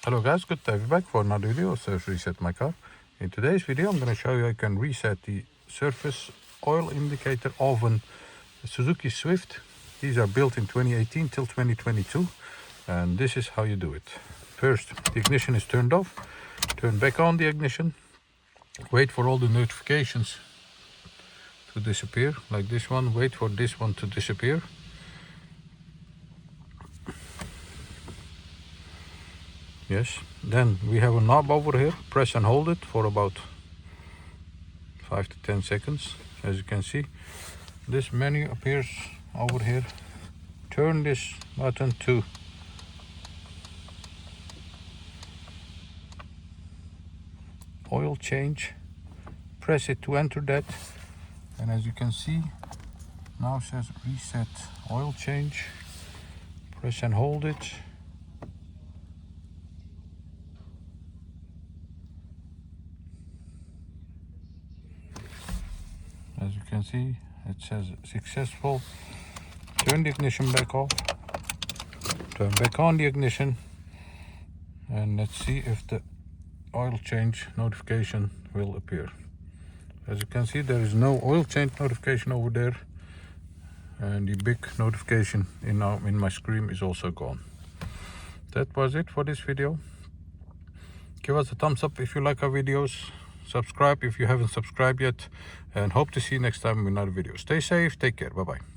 Hello guys, good to have you back for another video of Service Reset My Car. In today's video I'm going to show you how you can reset the surface oil indicator of a Suzuki Swift. These are built in 2018 till 2022 and this is how you do it. First, the ignition is turned off, turn back on the ignition, wait for all the notifications to disappear, like this one, wait for this one to disappear. Yes, then we have a knob over here, press and hold it for about 5 to 10 seconds. As you can see, this menu appears over here. Turn this button to oil change, press it to enter that, and as you can see, now says reset oil change. Press and hold it. As you can see, it says successful. Turn the ignition back off, turn back on the ignition, and let's see if the oil change notification will appear. As you can see, there is no oil change notification over there, and the big notification in my screen is also gone. That was it for this video. Give us a thumbs up if you like our videos. Subscribe if you haven't subscribed yet, and hope to see you next time in another video. Stay safe, take care, bye bye.